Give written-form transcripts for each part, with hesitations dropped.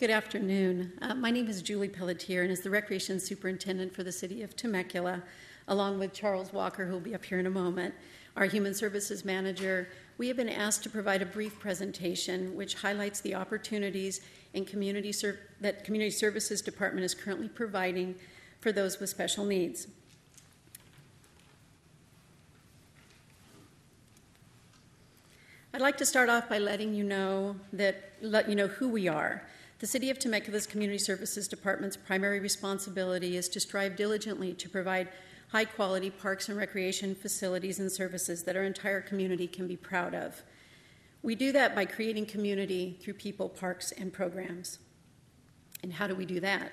Good afternoon. My name is Julie Pelletier, and as the Recreation Superintendent for the City of Temecula, along with Charles Walker, who will be up here in a moment, our Human Services Manager, we have been asked to provide a brief presentation which highlights the opportunities in that Community Services Department is currently providing for those with special needs. I'd like to start off by letting you know who we are. The City of Temecula's Community Services Department's primary responsibility is to strive diligently to provide high-quality parks and recreation facilities and services that our entire community can be proud of. We do that by creating community through people, parks, and programs. And how do we do that?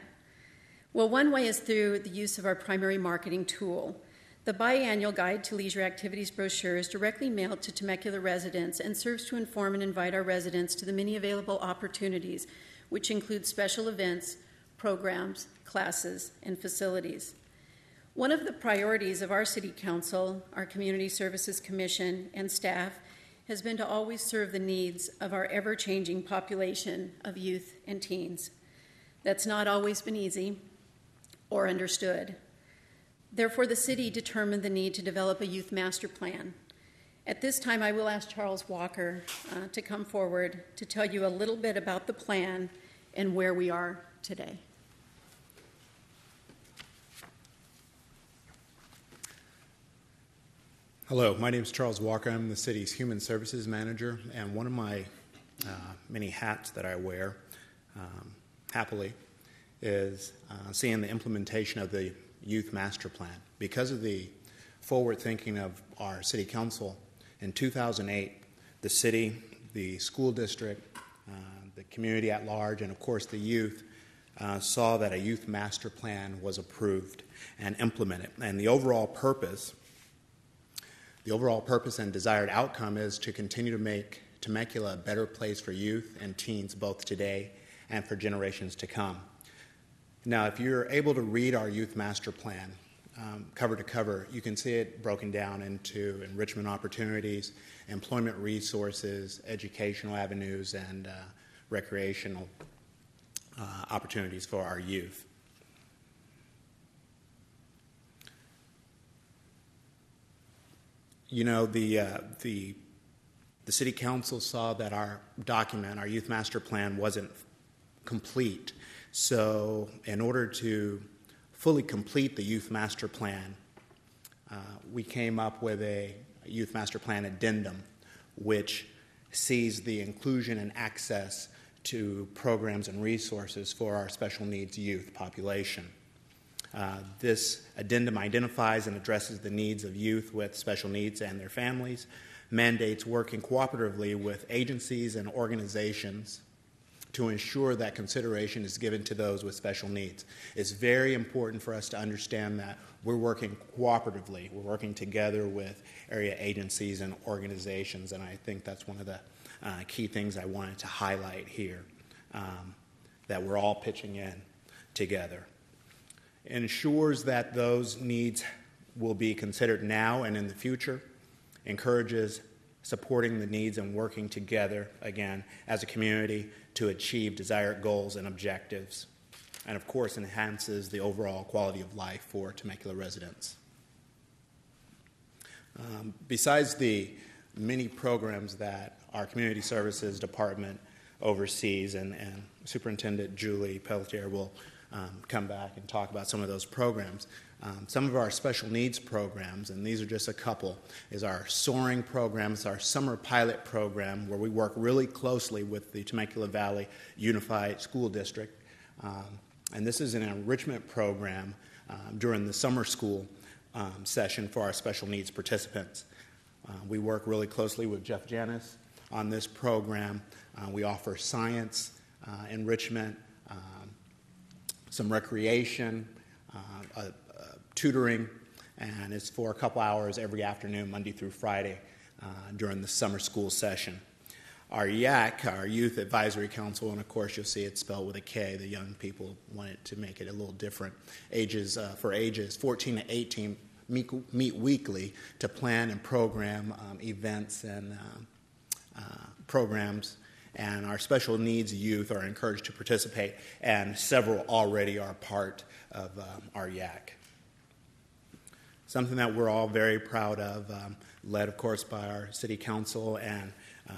Well, one way is through the use of our primary marketing tool. The biannual Guide to Leisure Activities brochure is directly mailed to Temecula residents and serves to inform and invite our residents to the many available opportunities, which include special events, programs, classes, and facilities. One of the priorities of our City Council, our Community Services Commission, and staff has been to always serve the needs of our ever-changing population of youth and teens. That's not always been easy or understood. Therefore, the City determined the need to develop a youth master plan. At this time, I will ask Charles Walker to come forward to tell you a little bit about the plan and where we are today. Hello, my name is Charles Walker. I'm the city's Human Services Manager, and one of my many hats that I wear happily is seeing the implementation of the Youth Master Plan. Because of the forward thinking of our City Council, in 2008, the city, the school district, the community at large, and of course the youth saw that a Youth Master Plan was approved and implemented. And the overall purpose and desired outcome is to continue to make Temecula a better place for youth and teens both today and for generations to come. Now, if you're able to read our Youth Master Plan cover to cover, you can see it broken down into enrichment opportunities, employment resources, educational avenues, and recreational opportunities for our youth. You know, the City Council saw that our document, our Youth Master Plan, wasn't complete. So in order to fully complete the Youth Master Plan, we came up with a Youth Master Plan addendum, which sees the inclusion and access to programs and resources for our special needs youth population. This addendum identifies and addresses the needs of youth with special needs and their families, mandates working cooperatively with agencies and organizations to ensure that consideration is given to those with special needs. It's very important for us to understand that we're working cooperatively. We're working together with area agencies and organizations, and I think that's one of the key things I wanted to highlight here, that we're all pitching in together. It ensures that those needs will be considered now and in the future, encourages supporting the needs and working together, again, as a community to achieve desired goals and objectives, and of course enhances the overall quality of life for Temecula residents. Besides the many programs that our Community Services Department oversees, and Superintendent Julie Pelletier will come back and talk about some of those programs. Some of our special needs programs, and these are just a couple, is our Soaring program. It's our summer pilot program where we work really closely with the Temecula Valley Unified School District. And this is an enrichment program during the summer school session for our special needs participants. We work really closely with Jeff Janis on this program. We offer science, enrichment, some recreation, tutoring, and it's for a couple hours every afternoon, Monday through Friday, during the summer school session. Our YAC, our Youth Advisory Council, and of course you'll see it spelled with a K. The young people wanted to make it a little different. For ages 14 to 18 meet weekly to plan and program events and programs And our special needs youth are encouraged to participate, and several already are part of our YAC. Something that we're all very proud of, led, of course, by our city council and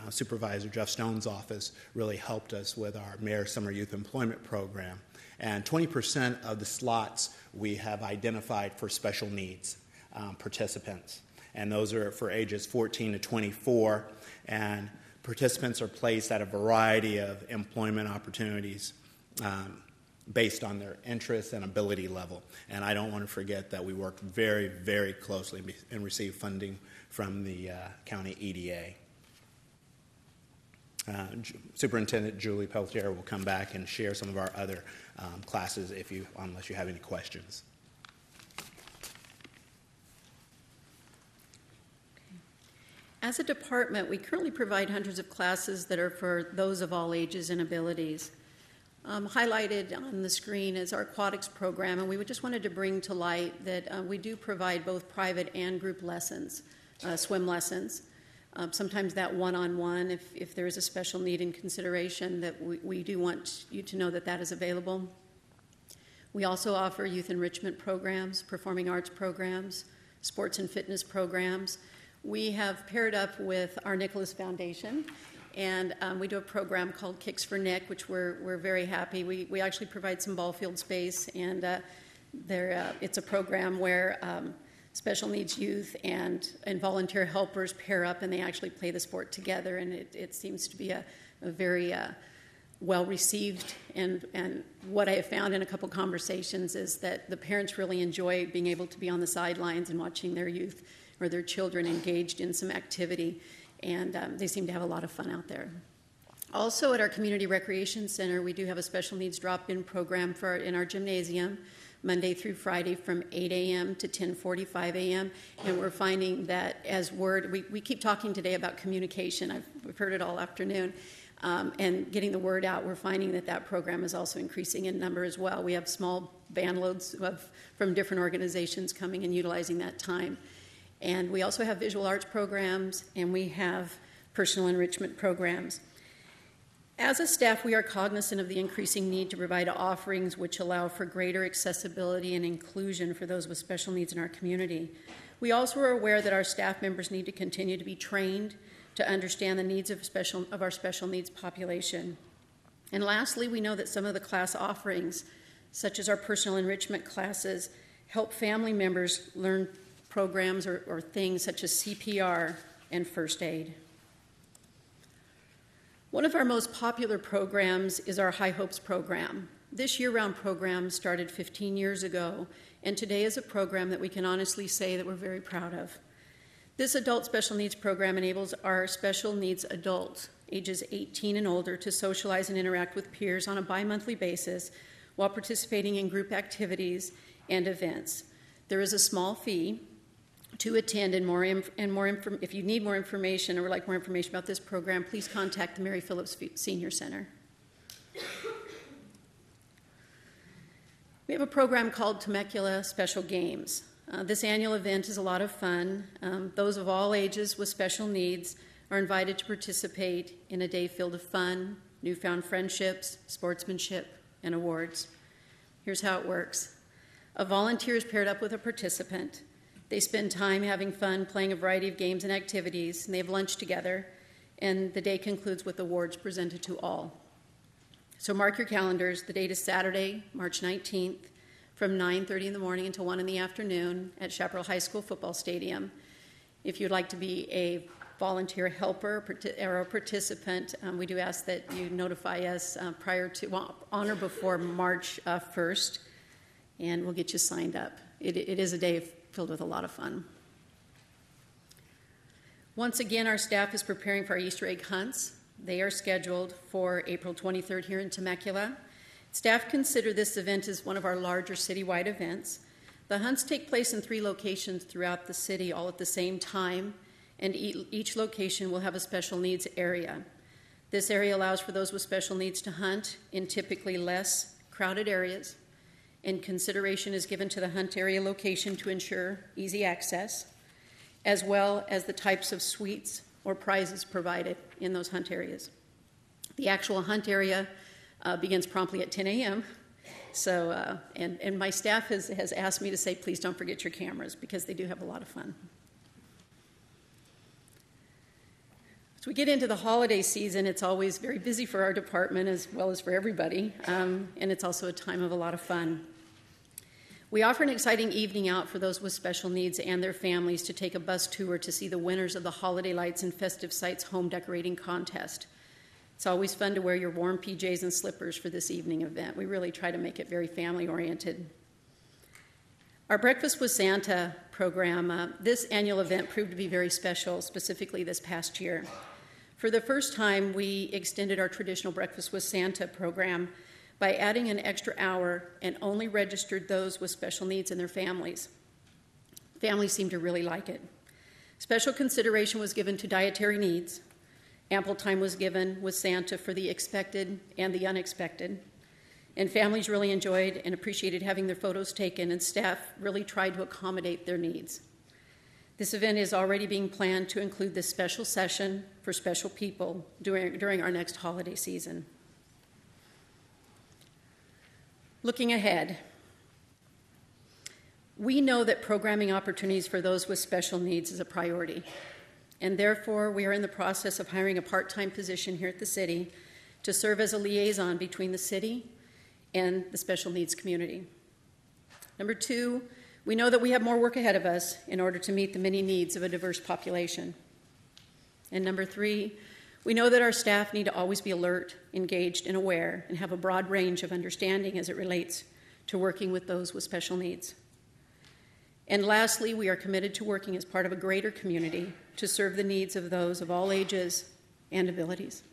Supervisor Jeff Stone's office, really helped us with our Mayor's Summer Youth Employment Program. And 20% of the slots we have identified for special needs participants. And those are for ages 14 to 24. And participants are placed at a variety of employment opportunities based on their interests and ability level. And I don't want to forget that we work very, very closely and receive funding from the county EDA. Superintendent Julie Pelletier will come back and share some of our other classes unless you have any questions. As a department, we currently provide hundreds of classes that are for those of all ages and abilities. Highlighted on the screen is our aquatics program, and we just wanted to bring to light that we do provide both private and group lessons, swim lessons. Sometimes that one-on-one, if there is a special need in consideration, that we do want you to know that that is available. We also offer youth enrichment programs, performing arts programs, sports and fitness programs. We have paired up with our Nicholas Foundation, and we do a program called Kicks for Nick, which we're very happy. We actually provide some ball field space, and it's a program where special needs youth and volunteer helpers pair up, and they actually play the sport together, and it seems to be a very well received. And what I have found in a couple conversations is that the parents really enjoy being able to be on the sidelines and watching their youth or their children engaged in some activity, and they seem to have a lot of fun out there. Also, at our Community Recreation Center, we do have a special needs drop-in program in our gymnasium, Monday through Friday from 8 a.m. to 10:45 a.m., and we're finding that we keep talking today about communication. We've heard it all afternoon, and getting the word out, we're finding that program is also increasing in number as well. We have small band loads from different organizations coming and utilizing that time. And we also have visual arts programs, and we have personal enrichment programs. As a staff, we are cognizant of the increasing need to provide offerings which allow for greater accessibility and inclusion for those with special needs in our community. We also are aware that our staff members need to continue to be trained to understand the needs of our special needs population. And lastly, we know that some of the class offerings, such as our personal enrichment classes, help family members learn programs or things such as CPR and first aid. One of our most popular programs is our High Hopes program. This year-round program started 15 years ago, and today is a program that we can honestly say that we're very proud of. This adult special needs program enables our special needs adults, ages 18 and older, to socialize and interact with peers on a bi-monthly basis while participating in group activities and events. There is a small fee to attend, if you need more information or would like more information about this program, please contact the Mary Phillips Senior Center. We have a program called Temecula Special Games. This annual event is a lot of fun. Those of all ages with special needs are invited to participate in a day filled with fun, newfound friendships, sportsmanship, and awards. Here's how it works. A volunteer is paired up with a participant. They spend time having fun, playing a variety of games and activities, and they have lunch together, and the day concludes with awards presented to all. So mark your calendars. The date is Saturday, March 19th, from 9:30 in the morning until 1 in the afternoon at Chaparral High School Football Stadium. If you'd like to be a volunteer helper or a participant, we do ask that you notify us on or before March 1st, and we'll get you signed up. It is a day filled with a lot of fun. Once again, our staff is preparing for our Easter egg hunts. They are scheduled for April 23rd here in Temecula. Staff consider this event as one of our larger citywide events. The hunts take place in 3 locations throughout the city all at the same time, and each location will have a special needs area. This area allows for those with special needs to hunt in typically less crowded areas, and consideration is given to the hunt area location to ensure easy access, as well as the types of suites or prizes provided in those hunt areas. The actual hunt area begins promptly at 10 a.m. So, and my staff has asked me to say, please don't forget your cameras, because they do have a lot of fun. As we get into the holiday season, it's always very busy for our department as well as for everybody, and it's also a time of a lot of fun. We offer an exciting evening out for those with special needs and their families to take a bus tour to see the winners of the Holiday Lights and Festive Sights Home Decorating Contest. It's always fun to wear your warm PJs and slippers for this evening event. We really try to make it very family-oriented. Our Breakfast with Santa program, this annual event proved to be very special, specifically this past year. For the first time, we extended our traditional Breakfast with Santa program by adding an extra hour and only registered those with special needs and their families. Families seemed to really like it. Special consideration was given to dietary needs. Ample time was given with Santa for the expected and the unexpected. And families really enjoyed and appreciated having their photos taken, and staff really tried to accommodate their needs. This event is already being planned to include this special session for special people during our next holiday season. Looking ahead, we know that programming opportunities for those with special needs is a priority, and therefore we are in the process of hiring a part-time position here at the city to serve as a liaison between the city and the special needs community. Number two, we know that we have more work ahead of us in order to meet the many needs of a diverse population. And number three, we know that our staff need to always be alert, engaged, and aware, and have a broad range of understanding as it relates to working with those with special needs. And lastly, we are committed to working as part of a greater community to serve the needs of those of all ages and abilities.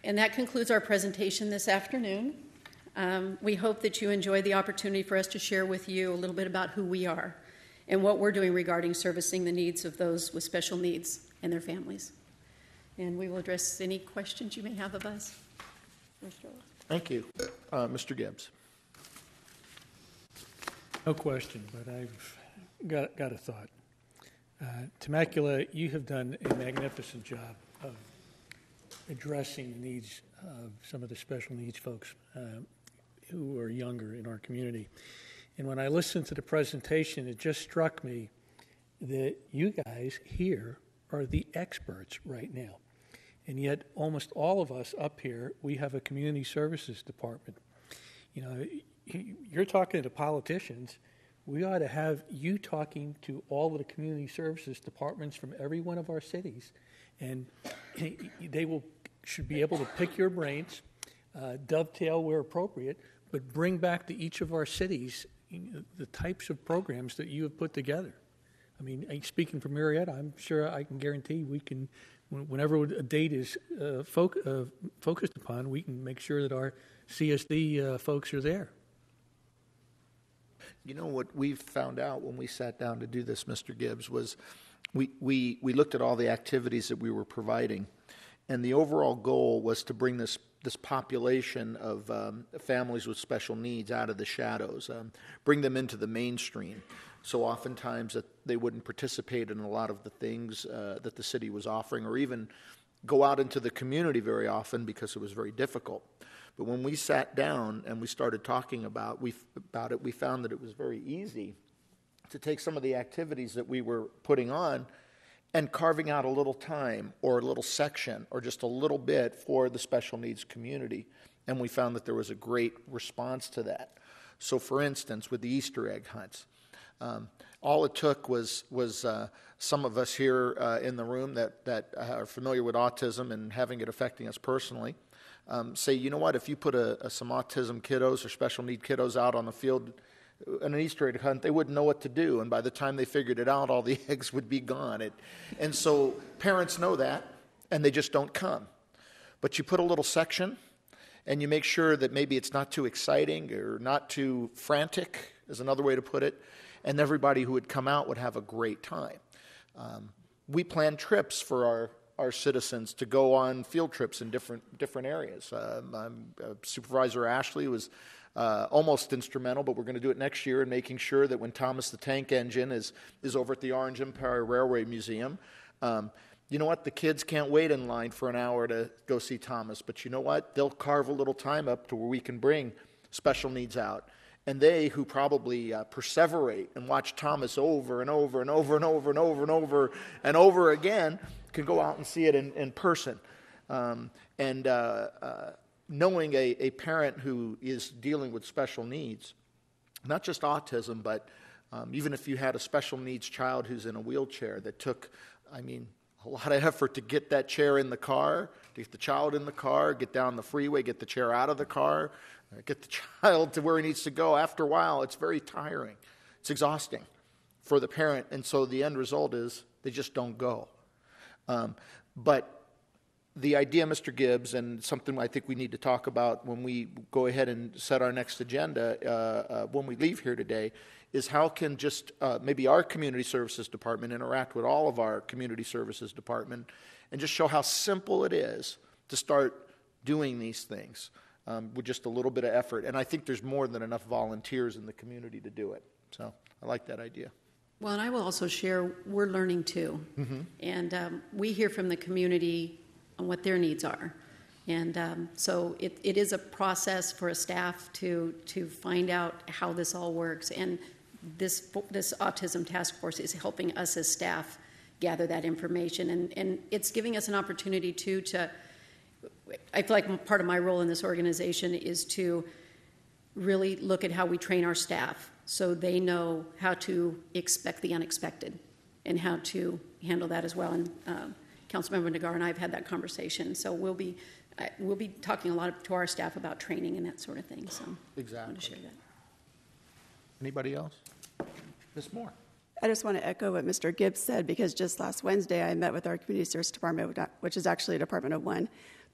And that concludes our presentation this afternoon. We hope that you enjoy the opportunity for us to share with you a little bit about who we are and what we're doing regarding servicing the needs of those with special needs and their families. And we will address any questions you may have of us. Thank you. Mr. Gibbs. No question, but I've got a thought. Temecula, you have done a magnificent job of addressing the needs of some of the special needs folks who are younger in our community. And when I listened to the presentation, it just struck me that you guys here are the experts right now. And yet almost all of us up here, we have a community services department. You know, you're talking to politicians. We ought to have you talking to all of the community services departments from every one of our cities. And they should be able to pick your brains, dovetail where appropriate, but bring back to each of our cities the types of programs that you have put together. I mean, speaking for Marietta, I'm sure I can guarantee we can, whenever a date is focused upon, we can make sure that our CSD folks are there. You know what we've found out when we sat down to do this, Mr. Gibbs, was we looked at all the activities that we were providing, and the overall goal was to bring this population of families with special needs out of the shadows, bring them into the mainstream. So oftentimes that they wouldn't participate in a lot of the things that the city was offering, or even go out into the community very often because it was very difficult. But when we sat down and we started talking about it, we found that it was very easy to take some of the activities that we were putting on and carving out a little time or a little section or just a little bit for the special needs community. And we found that there was a great response to that. So for instance, with the Easter egg hunts, all it took was some of us here in the room that are familiar with autism and having it affecting us personally, say, you know what, if you put some autism kiddos or special need kiddos out on the field in an Easter egg hunt, they wouldn't know what to do. And by the time they figured it out, all the eggs would be gone. And so parents know that, and they just don't come. But you put a little section, and you make sure that maybe it's not too exciting or not too frantic, is another way to put it, and everybody who would come out would have a great time. We plan trips for our citizens to go on field trips in different areas. Supervisor Ashley was almost instrumental, but we're going to do it next year in making sure that when Thomas the Tank Engine is over at the Orange Empire Railway Museum, you know what, the kids can't wait in line for an hour to go see Thomas, but you know what, they'll carve a little time up to where we can bring special needs out. And they who probably perseverate and watch Thomas over and over and over and over and over and over and over again can go out and see it in person. Knowing a parent who is dealing with special needs, not just autism, but even if you had a special needs child who's in a wheelchair that took, a lot of effort to get that chair in the car, to get the child in the car, get down the freeway, get the chair out of the car, get the child to where he needs to go. After a while, it's very tiring. It's exhausting for the parent, and so the end result is they just don't go. But the idea, Mr. Gibbs, and something I think we need to talk about when we go ahead and set our next agenda when we leave here today, is how can just maybe our community services department interact with all of our community services department and just show how simple it is to start doing these things with just a little bit of effort. And I think there's more than enough volunteers in the community to do it. So I like that idea. Well, and I will also share, we're learning too. Mm-hmm. And we hear from the community on what their needs are. And so it is a process for a staff to find out how this all works. And this Autism Task Force is helping us as staff gather that information. And it's giving us an opportunity too I feel like part of my role in this organization is to really look at how we train our staff so they know how to expect the unexpected and how to handle that as well. And Councilmember Nagar and I have had that conversation. So we'll be talking a lot to our staff about training and that sort of thing. So exactly. I want to share that. Anybody else? Ms. Moore. I just want to echo what Mr. Gibbs said, because just last Wednesday I met with our community service department, which is actually a department of one,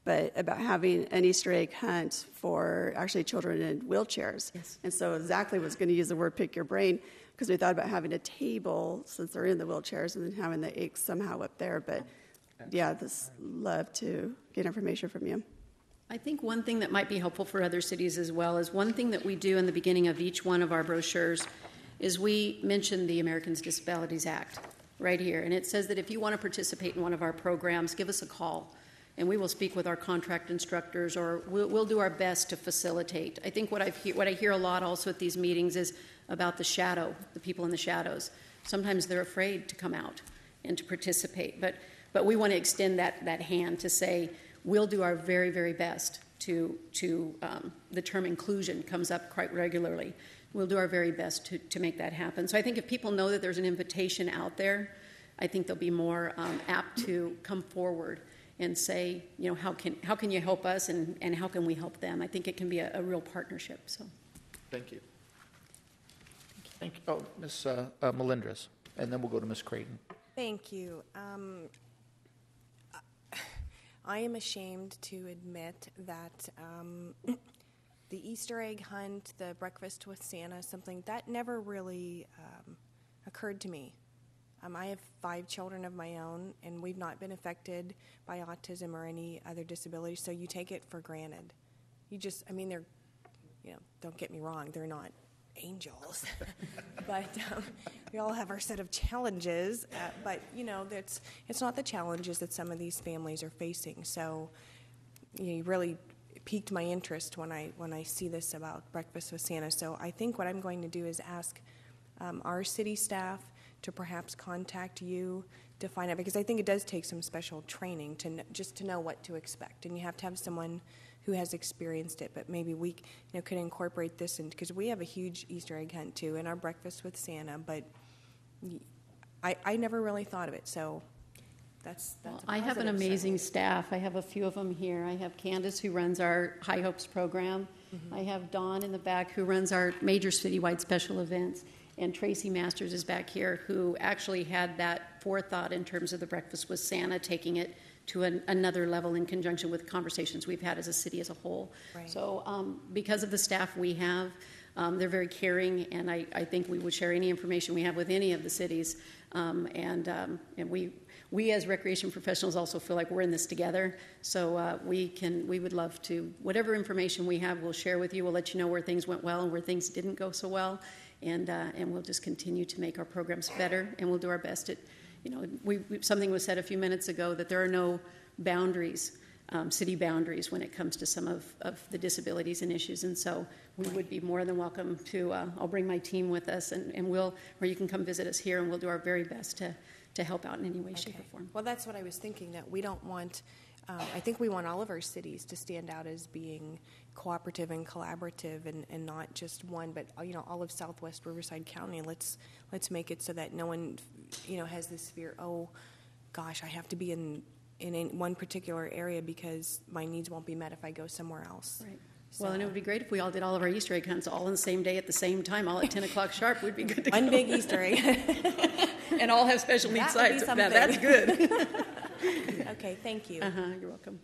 but about having an Easter egg hunt for actually children in wheelchairs. Yes. And so exactly was going to use the word pick your brain, because we thought about having a table since they're in the wheelchairs and then having the eggs somehow up there. But yeah, just love to get information from you. I think one thing that might be helpful for other cities as well is one thing that we do in the beginning of each one of our brochures is we mention the Americans with Disabilities Act right here. And it says that if you want to participate in one of our programs, give us a call. And we will speak with our contract instructors, or we'll do our best to facilitate. I think what I hear a lot also at these meetings is about the people in the shadows. Sometimes they're afraid to come out and to participate. But we want to extend that hand to say, we'll do our very, very best to the term inclusion comes up quite regularly. We'll do our very best to make that happen. So I think if people know that there's an invitation out there, I think they'll be more apt to come forward and say, how can you help us and how can we help them? I think it can be a real partnership. So, thank you. Thank you. Oh, Ms. Melendres, and then we'll go to Ms. Creighton. Thank you. I am ashamed to admit that the Easter egg hunt, the breakfast with Santa, something that never really occurred to me. I have 5 children of my own, and we've not been affected by autism or any other disability, so you take it for granted. They're, don't get me wrong, they're not angels, but we all have our set of challenges, but, it's not the challenges that some of these families are facing, so you really piqued my interest when I see this about Breakfast with Santa. So I think what I'm going to do is ask our city staff to perhaps contact you to find out, because I think it does take some special training just to know what to expect, and you have to have someone who has experienced it. But maybe we could incorporate this in, because we have a huge Easter egg hunt too in our Breakfast with Santa, but I never really thought of it. So that's I have an amazing staff. I have a few of them here. I have Candace, who runs our High Hopes program. Mm-hmm. I have Dawn in the back, who runs our major citywide special events. And Tracy Masters is back here, who actually had that forethought in terms of the Breakfast with Santa, taking it to another level in conjunction with conversations we've had as a city as a whole. Right. So because of the staff we have, they're very caring, and I think we would share any information we have with any of the cities. And we as recreation professionals also feel like we're in this together. So we would love to, whatever information we have, we'll share with you. We'll let you know where things went well and where things didn't go so well. And we'll just continue to make our programs better, and we'll do our best at something was said a few minutes ago that there are no boundaries, city boundaries, when it comes to some of the disabilities and issues. And so we would be more than welcome to, I'll bring my team with us, and or you can come visit us here, and we'll do our very best to help out in any way, shape, or form. Well, that's what I was thinking, that we don't want, I think we want all of our cities to stand out as being cooperative and collaborative, and not just one, but all of Southwest Riverside County. Let's make it so that no one has this fear, oh gosh, I have to be in one particular area because my needs won't be met if I go somewhere else. Right. Well, and it would be great if we all did all of our Easter egg hunts all on the same day at the same time, all at 10 o'clock sharp. We'd be good to go. One big Easter egg. And all have special needs That would be sites. Now, something. that's good. Okay, thank you. You're welcome.